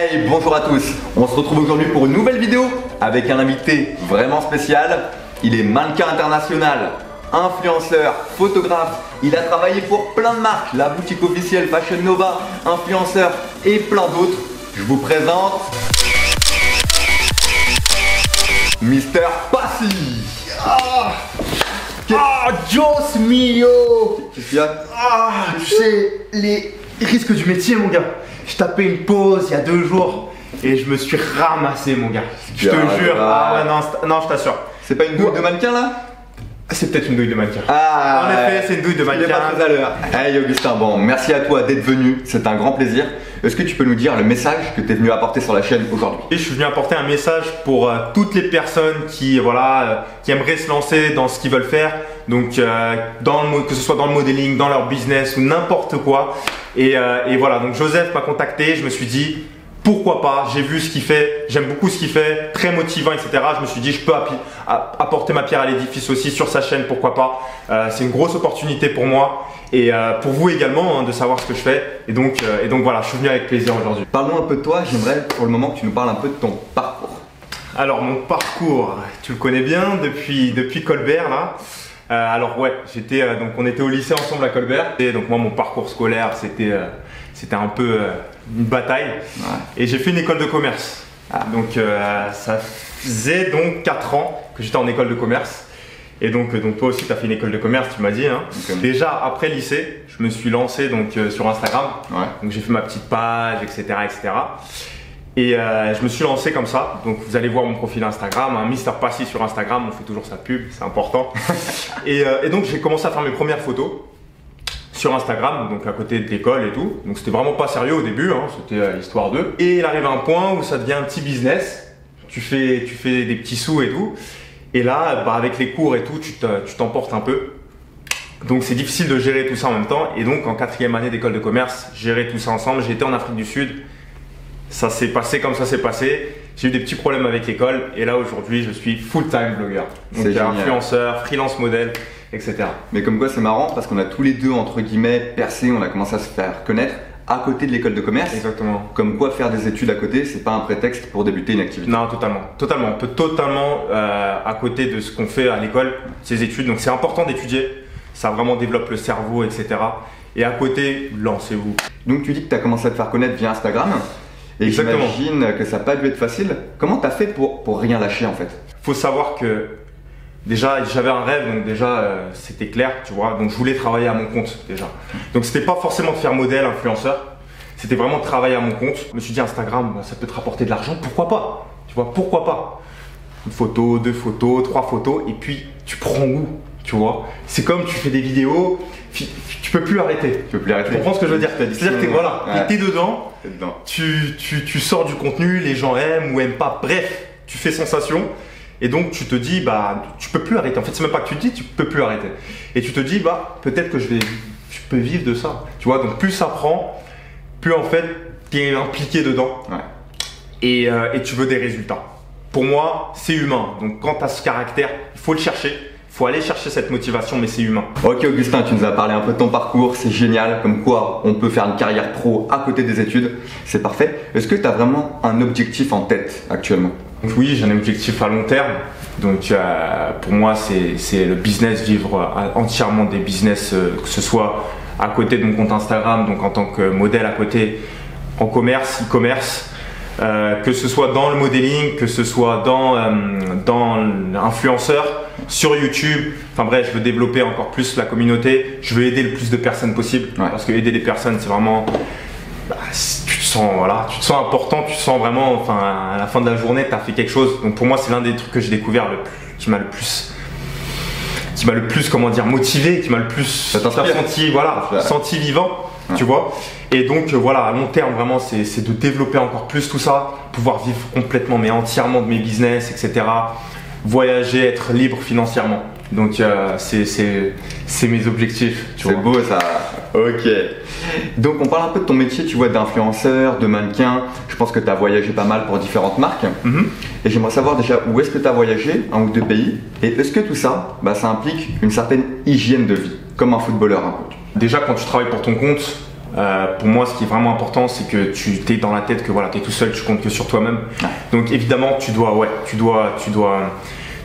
Hey, bonjour à tous. On se retrouve aujourd'hui pour une nouvelle vidéo avec un invité vraiment spécial. Il est mannequin international, influenceur, photographe. Il a travaillé pour plein de marques, la boutique officielle Fashion Nova, influenceur et plein d'autres. Je vous présente Mister Passy. Dios mio! Qu'est-ce qu'il y a? Tu sais, les risques du métier, mon gars. Je tapais une pause il y a 2 jours et je me suis ramassé, mon gars. Je te jure. Ah ouais, non, je t'assure. C'est pas une douille de mannequin là? C'est peut-être une douille de mannequin. Ah, en effet, c'est une douille de mannequin. Il est pas très à l'heure. Hey Augustin, bon, merci à toi d'être venu. C'est un grand plaisir. Est-ce que tu peux nous dire le message que tu es venu apporter sur la chaîne aujourd'hui? Et je suis venu apporter un message pour toutes les personnes qui, qui aimeraient se lancer dans ce qu'ils veulent faire. Donc, que ce soit dans le modeling, dans leur business ou n'importe quoi. Et voilà, donc Joseph m'a contacté. Je me suis dit, pourquoi pas? J'ai vu ce qu'il fait, j'aime beaucoup ce qu'il fait, très motivant, etc. Je me suis dit, je peux apporter ma pierre à l'édifice aussi sur sa chaîne, pourquoi pas. C'est une grosse opportunité pour moi et pour vous également de savoir ce que je fais. Et donc voilà, je suis venu avec plaisir aujourd'hui. Parle-nous un peu de toi, j'aimerais pour le moment que tu nous parles un peu de ton parcours. Alors mon parcours, tu le connais bien depuis Colbert là. Alors ouais, donc on était au lycée ensemble à Colbert. Et donc moi mon parcours scolaire c'était un peu une bataille. Ouais. Et j'ai fait une école de commerce. Donc ça faisait donc 4 ans que j'étais en école de commerce. Et donc toi aussi tu as fait une école de commerce, tu m'as dit hein. Okay. Déjà après le lycée, je me suis lancé sur Instagram. Ouais. Donc j'ai fait ma petite page, etc. Et je me suis lancé comme ça. Donc vous allez voir mon profil Instagram, un Mister Passy sur Instagram, on fait toujours sa pub, c'est important. et donc j'ai commencé à faire mes premières photos sur Instagram, donc à côté de l'école et tout. Donc c'était vraiment pas sérieux au début, hein, c'était histoire d'eux. Et il arrive un point où ça devient un petit business. Tu fais des petits sous et tout. Et là, avec les cours et tout, tu t'emportes un peu. Donc c'est difficile de gérer tout ça en même temps. Et donc en 4e année d'école de commerce, gérer tout ça ensemble. J'étais en Afrique du Sud. Ça s'est passé comme ça s'est passé. J'ai eu des petits problèmes avec l'école. Et là aujourd'hui, je suis full-time blogueur. Donc influenceur, freelance modèle, etc. Mais comme quoi c'est marrant parce qu'on a tous les deux entre guillemets percé, on a commencé à se faire connaître à côté de l'école de commerce. Exactement. Comme quoi faire des études à côté, c'est pas un prétexte pour débuter une activité. Non, totalement. On peut totalement à côté de ce qu'on fait à l'école, ces études. Donc c'est important d'étudier. Ça vraiment développe le cerveau, etc. Et à côté, lancez-vous. Donc tu dis que tu as commencé à te faire connaître via Instagram. Et j'imagine que ça n'a pas dû être facile. Comment tu as fait pour rien lâcher en fait? Faut savoir que déjà j'avais un rêve, donc déjà c'était clair, tu vois. Donc je voulais travailler à mon compte déjà. Donc c'était pas forcément de faire modèle, influenceur. C'était vraiment de travailler à mon compte. Je me suis dit Instagram, ça peut te rapporter de l'argent, pourquoi pas? Tu vois, pourquoi pas? Une photo, 2 photos, 3 photos, et puis tu prends où? Tu vois, c'est comme tu fais des vidéos, tu peux plus arrêter. Tu peux plus arrêter. Tu comprends ce que je veux dire? C'est-à-dire que voilà, t'es dedans, dedans. Tu sors du contenu, les gens aiment ou aiment pas, bref, tu fais sensation. Et donc tu te dis, tu peux plus arrêter. En fait, c'est même pas que tu te dis, tu peux plus arrêter. Et tu te dis, peut-être que je peux vivre de ça. Tu vois, donc plus ça prend, plus en fait, tu es impliqué dedans. Ouais. Et tu veux des résultats. Pour moi, c'est humain. Donc quand tu as ce caractère, il faut le chercher. Il faut aller chercher cette motivation, mais c'est humain. Ok Augustin, tu nous as parlé un peu de ton parcours, c'est génial, comme quoi on peut faire une carrière pro à côté des études, c'est parfait. Est-ce que tu as vraiment un objectif en tête actuellement? Oui, j'ai un objectif à long terme. Donc pour moi, c'est le business, vivre entièrement des business, que ce soit à côté de mon compte Instagram, donc en tant que modèle à côté, en commerce, e-commerce, que ce soit dans le modeling, que ce soit dans l'influenceur, sur YouTube. Enfin bref, je veux développer encore plus la communauté. Je veux aider le plus de personnes possible. Ouais. Parce que aider les personnes, c'est vraiment… tu te sens important, tu te sens vraiment… à la fin de la journée, tu as fait quelque chose. Donc pour moi, c'est l'un des trucs que j'ai découvert qui m'a le plus, comment dire, motivé, qui m'a le plus senti vivant. Ouais. Tu vois. Et donc à long terme vraiment c'est de développer encore plus tout ça, pouvoir vivre complètement mais entièrement de mes business, etc. Voyager, être libre financièrement. Donc c'est mes objectifs. C'est beau ça. Ok. Donc on parle un peu de ton métier, tu vois, d'influenceur, de mannequin. Je pense que tu as voyagé pas mal pour différentes marques. Et j'aimerais savoir déjà où est-ce que tu as voyagé, 1 ou 2 pays. Et est-ce que tout ça, ça implique une certaine hygiène de vie, comme un footballeur un peu? Déjà quand tu travailles pour ton compte, Pour moi, ce qui est vraiment important, c'est que tu es dans la tête que voilà, tu es tout seul, tu comptes que sur toi-même. Donc évidemment, tu dois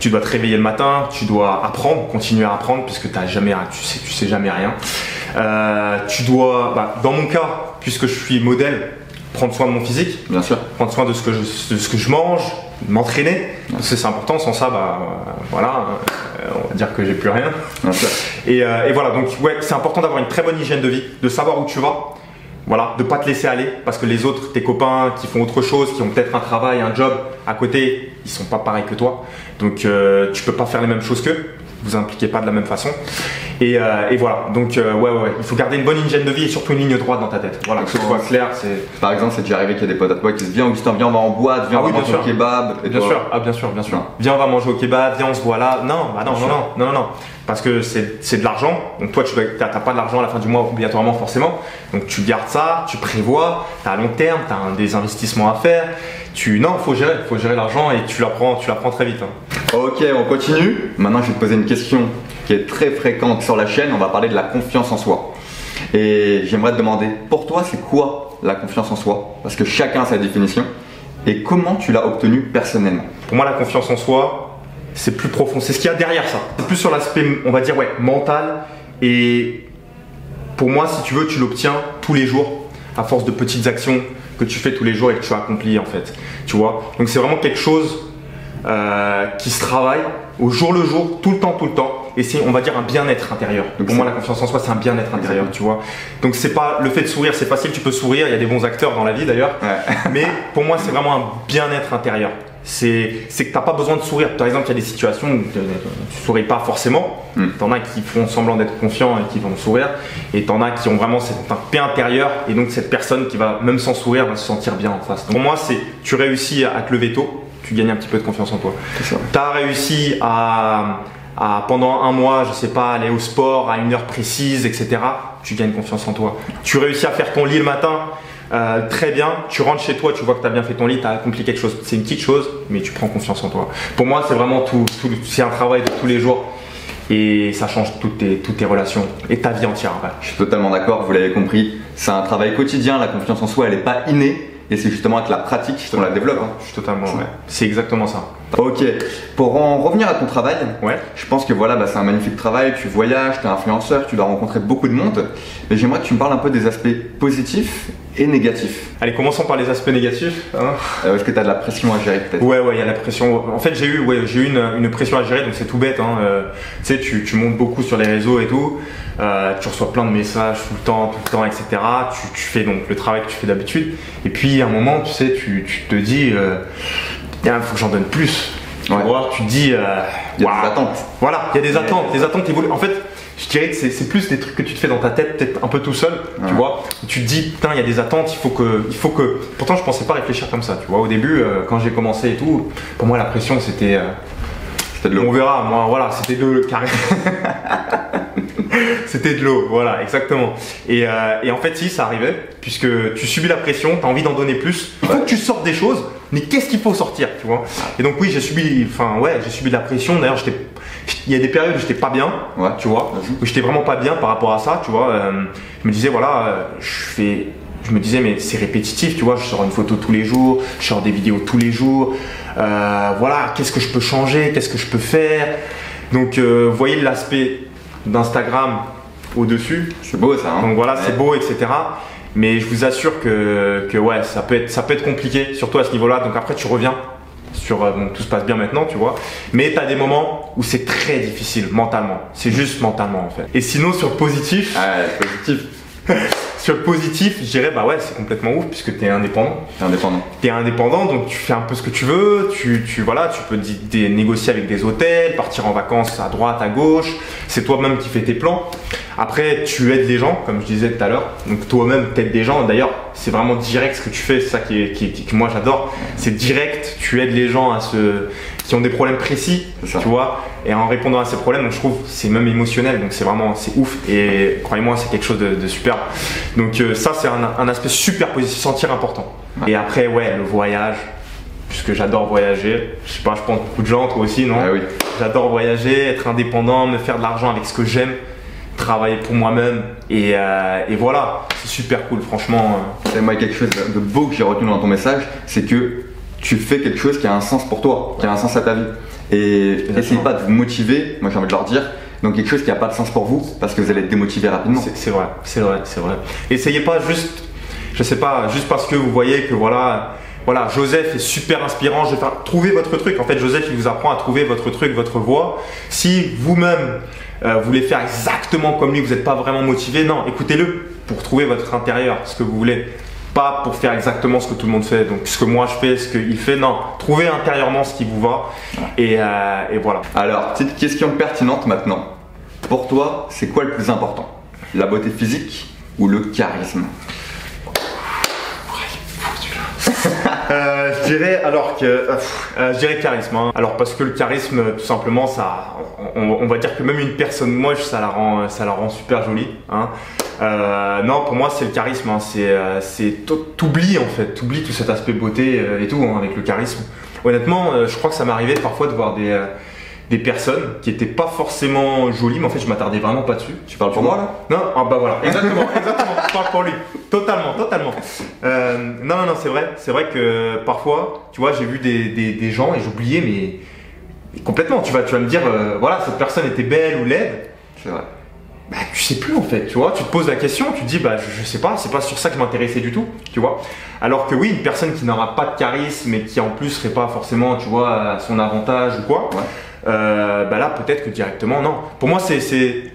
te réveiller le matin, tu dois apprendre, continuer à apprendre, puisque tu sais jamais rien. Tu dois, dans mon cas, puisque je suis modèle, prendre soin de mon physique, bien sûr, prendre soin de ce que je mange, m'entraîner, parce que c'est important. Sans ça, voilà, on va dire que j'ai plus rien. Bien sûr. Et voilà, donc ouais, c'est important d'avoir une très bonne hygiène de vie, de savoir où tu vas. Voilà, de pas te laisser aller parce que les autres, tes copains qui font autre chose, qui ont peut-être un travail, un job à côté, ils sont pas pareils que toi. Donc tu peux pas faire les mêmes choses qu'eux. Vous impliquez pas de la même façon. Et voilà. Donc ouais, il faut garder une bonne hygiène de vie et surtout une ligne droite dans ta tête. Voilà, que ce soit clair. Par exemple, c'est déjà arrivé qu'il y a des potes à toi qui se disent viens Augustin, viens on va en boîte, viens on va manger au kebab. Et bien sûr, bien sûr. Non. Viens on va manger au kebab, viens on se voit là. Non. Parce que c'est de l'argent. Donc toi, tu n'as pas de l'argent à la fin du mois obligatoirement forcément. Donc tu gardes ça, tu prévois, tu as à long terme, tu as des investissements à faire. Non, faut gérer l'argent et tu l'apprends très vite. Ok, on continue. Maintenant, je vais te poser une question qui est très fréquente sur la chaîne. On va parler de la confiance en soi. Et j'aimerais te demander, pour toi, c'est quoi la confiance en soi? Parce que chacun a sa définition. Et comment tu l'as obtenue personnellement? Pour moi, la confiance en soi, c'est plus profond. C'est ce qu'il y a derrière ça. C'est plus sur l'aspect, on va dire, mental. Et pour moi, si tu veux, tu l'obtiens tous les jours à force de petites actions que tu fais tous les jours et que tu accomplis en fait. Tu vois? Donc c'est vraiment quelque chose qui se travaille au jour le jour, tout le temps. Et c'est, on va dire, un bien-être intérieur. Donc pour moi, la confiance en soi, c'est un bien-être intérieur, tu vois. Donc c'est pas le fait de sourire, c'est facile, tu peux sourire. Il y a des bons acteurs dans la vie d'ailleurs. Ouais. Mais pour moi, c'est vraiment un bien-être intérieur. C'est que tu n'as pas besoin de sourire. Par exemple, il y a des situations où tu ne souris pas forcément. T'en as qui font semblant d'être confiants et qui vont sourire. Et t'en as qui ont vraiment un paix intérieur. Et donc, cette personne qui va, même sans sourire, va se sentir bien en face. Donc, pour moi, c'est tu réussis à te lever tôt, tu gagnes un petit peu de confiance en toi. Tu as réussi à pendant un mois, je sais pas, aller au sport à une heure précise, etc. Tu gagnes confiance en toi. Tu réussis à faire ton lit le matin. Très bien, tu rentres chez toi, tu vois que tu as bien fait ton lit, tu as accompli quelque chose. C'est une petite chose, mais tu prends confiance en toi. Pour moi, c'est vraiment c'est un travail de tous les jours et ça change toutes tes relations et ta vie entière. En fait. Je suis totalement d'accord, vous l'avez compris, c'est un travail quotidien. La confiance en soi, elle n'est pas innée et c'est justement avec la pratique qu'on la développe. Je suis totalement, c'est exactement ça. Ok, pour en revenir à ton travail, ouais. Je pense que voilà, c'est un magnifique travail, tu voyages, tu es influenceur, tu dois rencontrer beaucoup de monde, mais j'aimerais que tu me parles un peu des aspects positifs et négatifs. Allez, commençons par les aspects négatifs. Est-ce que tu as de la pression à gérer peut-être? Ouais, il y a la pression. En fait, j'ai eu une pression à gérer, donc c'est tout bête. Tu sais, tu montes beaucoup sur les réseaux et tout, tu reçois plein de messages tout le temps, etc. Tu fais donc le travail que tu fais d'habitude, et puis à un moment, tu sais, tu te dis... il faut que j'en donne plus. Ouais. Tu te dis, il y a des attentes. Voilà, il y a des attentes. Les attentes évoluent. En fait, je dirais que c'est plus des trucs que tu te fais dans ta tête, peut-être un peu tout seul. Tu vois, tu te dis, putain, il y a des attentes. Il faut que. Pourtant, je pensais pas réfléchir comme ça. Tu vois, au début, quand j'ai commencé et tout, pour moi, la pression, c'était de l'eau. On verra. Moi, voilà, c'était de l'eau carré. C'était de l'eau, voilà, exactement. Et en fait, si, ça arrivait, puisque tu subis la pression, tu as envie d'en donner plus. Il faut que tu sortes des choses, mais qu'est-ce qu'il faut sortir, tu vois? Et donc, oui, j'ai subi de la pression. D'ailleurs, il y a des périodes où j'étais pas bien, tu vois, où j'étais vraiment pas bien par rapport à ça, tu vois. Je me disais, voilà, je me disais, mais c'est répétitif, tu vois, je sors une photo tous les jours, je sors des vidéos tous les jours. Voilà, qu'est-ce que je peux changer, qu'est-ce que je peux faire? Donc, vous voyez l'aspect d'Instagram au-dessus. C'est beau ça. Donc voilà, c'est beau, etc. Mais je vous assure que ouais, ça peut être compliqué, surtout à ce niveau-là. Donc après, tu reviens sur tout se passe bien maintenant, tu vois. Mais tu as des moments où c'est très difficile mentalement. C'est juste mentalement en fait. Et sinon, sur le positif. Sur le positif, je dirais, bah ouais, c'est complètement ouf puisque tu es indépendant. T'es indépendant, donc tu fais un peu ce que tu veux. Tu peux négocier avec des hôtels, partir en vacances à droite, à gauche. C'est toi-même qui fais tes plans. Après, tu aides les gens, comme je disais tout à l'heure. Donc toi-même, tu aides des gens. D'ailleurs, c'est vraiment direct ce que tu fais. C'est ça que moi j'adore. C'est direct. Tu aides les gens qui ont des problèmes précis, tu vois, et en répondant à ces problèmes, donc je trouve c'est même émotionnel, donc c'est ouf, et croyez-moi, c'est quelque chose de super. Donc ça, c'est un aspect super positif, sentir important. Et après, ouais, le voyage, puisque j'adore voyager, je sais pas, je pense beaucoup de gens, toi aussi, non? Oui. J'adore voyager, être indépendant, me faire de l'argent avec ce que j'aime. travailler pour moi-même et voilà, c'est super cool franchement. Et moi, quelque chose de beau que j'ai retenu dans ton message, c'est que tu fais quelque chose qui a un sens pour toi, qui a un sens à ta vie. Et essayez pas de vous motiver, moi j'ai envie de leur dire, donc quelque chose qui n'a pas de sens pour vous, parce que vous allez être démotivé rapidement. C'est vrai. Essayez pas juste, je sais pas, juste parce que vous voyez que voilà, Joseph est super inspirant, je vais faire trouver votre truc. En fait, Joseph, il vous apprend à trouver votre truc, votre voie. Si vous-même, vous voulez faire exactement comme lui, vous n'êtes pas vraiment motivé, non, écoutez-le pour trouver votre intérieur, ce que vous voulez. Pas pour faire exactement ce que tout le monde fait, donc ce que moi je fais, ce qu'il fait, non. Trouvez intérieurement ce qui vous va et voilà. Alors, petite question pertinente maintenant. Pour toi, c'est quoi le plus important? La beauté physique ou le charisme? Je dirais je dirais charisme. Hein. Alors parce que le charisme, tout simplement, ça, on va dire que même une personne moche, ça la rend super jolie. Hein. Non, pour moi, c'est le charisme. Hein. T'oublies en fait, t'oublies tout cet aspect beauté et tout hein, avec le charisme. Honnêtement, je crois que ça m'arrivait parfois de voir des personnes qui n'étaient pas forcément jolies, mais en fait, je m'attardais vraiment pas dessus. Tu parles pour moi là? Non, ah bah voilà, exactement, je parle pour lui. Totalement. Non, c'est vrai que parfois, tu vois, j'ai vu des gens et j'oubliais, mais complètement. Tu vas me dire, voilà, cette personne était belle ou laide. C'est vrai. Bah, tu sais plus en fait, tu vois, tu te poses la question, tu te dis, bah je sais pas, c'est pas sur ça que je m'intéressais du tout, tu vois. Alors que oui, une personne qui n'aura pas de charisme et qui en plus serait pas forcément, tu vois, à son avantage ou quoi. Ouais. Bah là peut-être que directement non. Pour moi c'est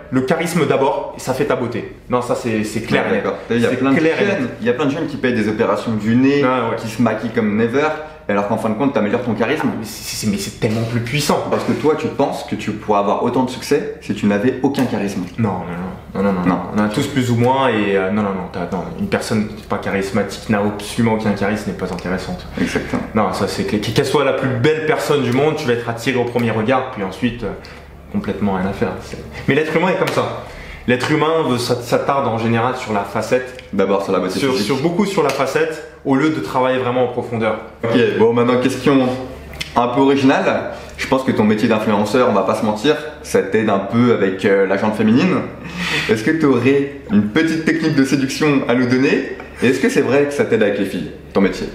le charisme d'abord et ça fait ta beauté. Non ça c'est clair. Ouais, d'accord. Il y a plein de jeunes qui payent des opérations du nez, qui se maquillent comme never, alors qu'en fin de compte tu améliores ton charisme. Mais c'est tellement plus puissant. Parce que toi tu penses que tu pourrais avoir autant de succès si tu n'avais aucun charisme. Non. On a tous plus ou moins et non, une personne qui n'est pas charismatique n'a absolument aucun charisme, n'est pas intéressante. Exactement. Non, ça c'est clair. Qu'elle soit la plus belle personne du monde, tu vas être attiré au premier regard, puis ensuite complètement rien à faire. Mais l'être humain est comme ça. L'être humain s'attarde en général sur la facette. D'abord sur la beauté physique. Beaucoup sur la facette, au lieu de travailler vraiment en profondeur. Ok, bon maintenant question un peu originale. Je pense que ton métier d'influenceur, on va pas se mentir, ça t'aide un peu avec la gente féminine. Est-ce que tu aurais une petite technique de séduction à nous donner? Et est-ce que c'est vrai que ça t'aide avec les filles, ton métier?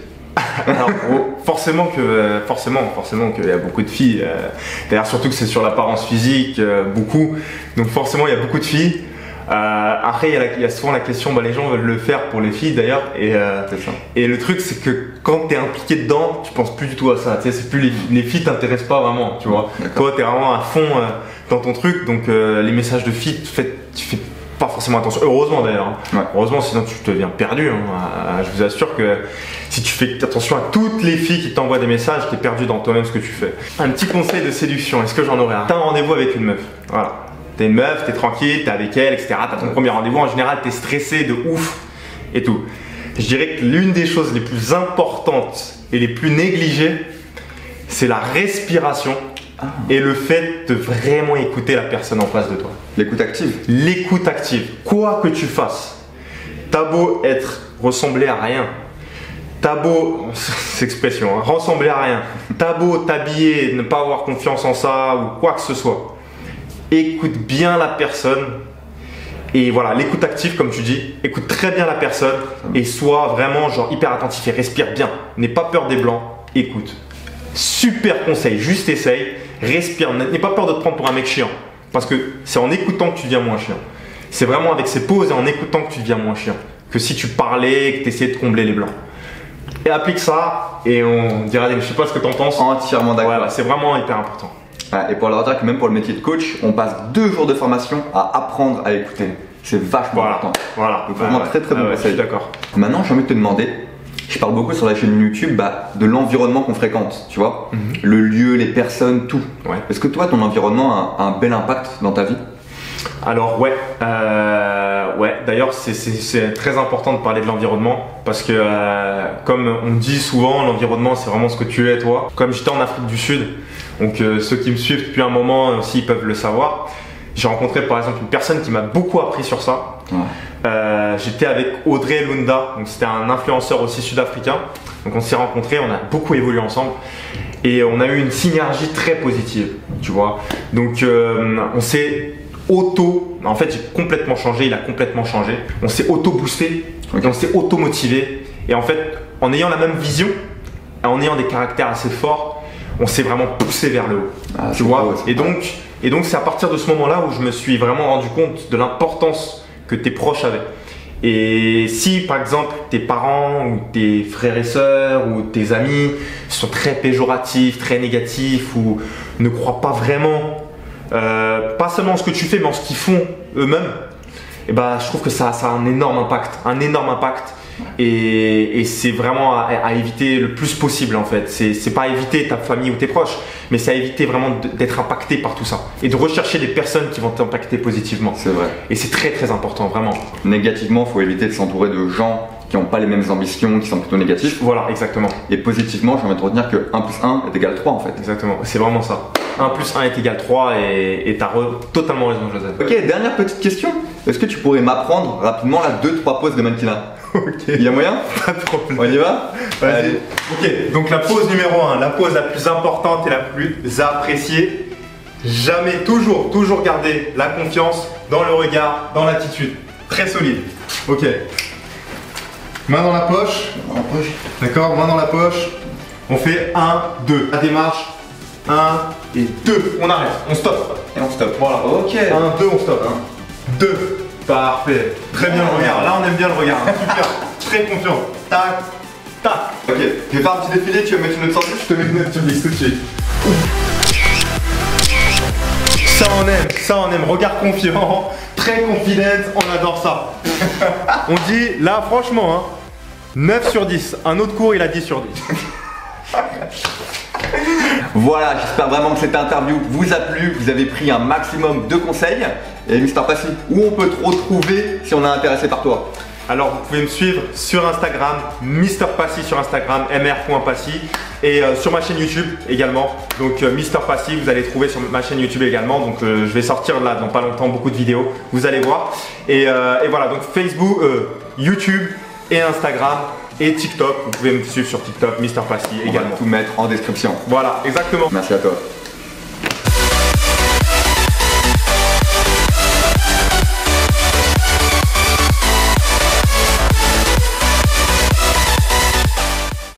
Alors, forcément qu'il y a beaucoup de filles. D'ailleurs, surtout que c'est sur l'apparence physique, beaucoup. Donc forcément, il y a beaucoup de filles. Après, il y a souvent la question, les gens veulent le faire pour les filles d'ailleurs. Et le truc, c'est que quand tu es impliqué dedans, tu penses plus du tout à ça. Tu sais, c'est plus les filles t'intéressent pas vraiment, tu vois. Toi, tu es vraiment à fond dans ton truc. Donc, les messages de filles, tu fais pas forcément attention. Heureusement d'ailleurs. Hein. Ouais. Heureusement, sinon tu deviens perdu. Hein. Je vous assure que si tu fais attention à toutes les filles qui t'envoient des messages, tu es perdu dans toi-même ce que tu fais. Un petit conseil de séduction, est-ce que j'en aurais un? T'as un rendez-vous avec une meuf. Voilà. T'es une meuf, t'es tranquille, t'es avec elle, etc. T'as ton premier rendez-vous, en général t'es stressé de ouf et tout. Je dirais que l'une des choses les plus importantes et les plus négligées, c'est la respiration et le fait de vraiment écouter la personne en face de toi. L'écoute active. L'écoute active. Quoi que tu fasses, t'as beau ressembler à rien, t'as beau, c'est expression, ressembler à rien, t'as beau t'habiller, ne pas avoir confiance en ça ou quoi que ce soit. Écoute bien la personne et voilà, l'écoute active comme tu dis, écoute très bien la personne et sois vraiment hyper attentif et respire bien. N'aie pas peur des blancs, écoute. Super conseil, juste essaye, respire, n'aie pas peur de te prendre pour un mec chiant parce que c'est en écoutant que tu deviens moins chiant. C'est vraiment avec ces pauses et en écoutant que tu deviens moins chiant que si tu parlais et que tu essayais de combler les blancs. Et applique ça et on dira, je sais pas ce que tu en penses. Entièrement d'accord. Ouais, c'est vraiment hyper important. Et pour leur dire que même pour le métier de coach, on passe 2 jours de formation à apprendre à écouter. C'est vachement important. Voilà. Donc vraiment très bon conseil. Je suis d'accord. Maintenant, j'ai envie de te demander, je parle beaucoup sur la chaîne YouTube de l'environnement qu'on fréquente, tu vois, le lieu, les personnes, tout. Ouais. Est-ce que toi, ton environnement a un bel impact dans ta vie? Alors ouais. D'ailleurs, c'est très important de parler de l'environnement parce que comme on dit souvent, l'environnement c'est vraiment ce que tu es toi. Comme j'étais en Afrique du Sud, donc ceux qui me suivent depuis un moment aussi peuvent le savoir. J'ai rencontré par exemple une personne qui m'a beaucoup appris sur ça. Ouais. J'étais avec Audrey Lunda, donc c'était un influenceur aussi sud-africain. Donc on s'est rencontrés, on a beaucoup évolué ensemble et on a eu une synergie très positive, tu vois. Donc on s'est En fait, j'ai complètement changé, il a complètement changé. On s'est auto-boosté, et on s'est auto-motivé. Et en fait, en ayant la même vision, en ayant des caractères assez forts, on s'est vraiment poussé vers le haut. Ah, tu vois. Et donc, c'est à partir de ce moment-là où je me suis vraiment rendu compte de l'importance que tes proches avaient. Et si par exemple tes parents ou tes frères et sœurs ou tes amis sont très péjoratifs, très négatifs ou ne croient pas vraiment, pas seulement en ce que tu fais mais en ce qu'ils font eux-mêmes, et ben, je trouve que ça a un énorme impact, et c'est vraiment à éviter le plus possible en fait. C'est pas à éviter ta famille ou tes proches, mais c'est à éviter vraiment d'être impacté par tout ça et de rechercher des personnes qui vont t'impacter positivement. C'est vrai. Et c'est très très important vraiment. Négativement, il faut éviter de s'entourer de gens qui n'ont pas les mêmes ambitions, qui sont plutôt négatifs. Voilà, exactement. Et positivement, j'ai envie de retenir que 1 plus 1 est égal 3 en fait. Exactement, c'est vraiment ça. 1 plus 1 est égal 3 et t'as totalement raison, Joseph. Ok, dernière petite question. Est-ce que tu pourrais m'apprendre rapidement là 2-3 poses de mannequinat? Ok. Il y a moyen? Pas de problème. On y va? Allez. Ok, donc la pose numéro 1, la pose la plus importante et la plus appréciée. Jamais, toujours garder la confiance dans le regard, dans l'attitude. Très solide. Ok. Main dans la poche. D'accord, main dans la poche. On fait 1, 2. La démarche. 1 et 2. On arrête, on stoppe. Et on stoppe. Voilà. Ok. 1, 2, on stoppe. 2. Parfait. Très bien le regard. Là, on aime bien le regard. Super. Très confiant. Tac, tac. Ok, je vais faire un petit défilé, tu vas mettre une autre sortie, je te mets une autre chemise tout de suite. Ça on aime. Regard confiant, très confident, on adore ça. On dit, là franchement, hein, 9 sur 10. Un autre cours, il a 10 sur 10. Voilà, j'espère vraiment que cette interview vous a plu, vous avez pris un maximum de conseils. Et Mister Passy, où on peut te retrouver si on est intéressé par toi? Alors vous pouvez me suivre sur Instagram, Mister Passy sur Instagram, mr.passy, et sur ma chaîne YouTube également. Donc Mister Passy, vous allez trouver sur ma chaîne YouTube également. Donc je vais sortir là dans pas longtemps beaucoup de vidéos, vous allez voir. Et voilà, donc Facebook, YouTube et Instagram et TikTok. Vous pouvez me suivre sur TikTok, Mister Passy également. On va tout mettre en description. Voilà, exactement. Merci à toi.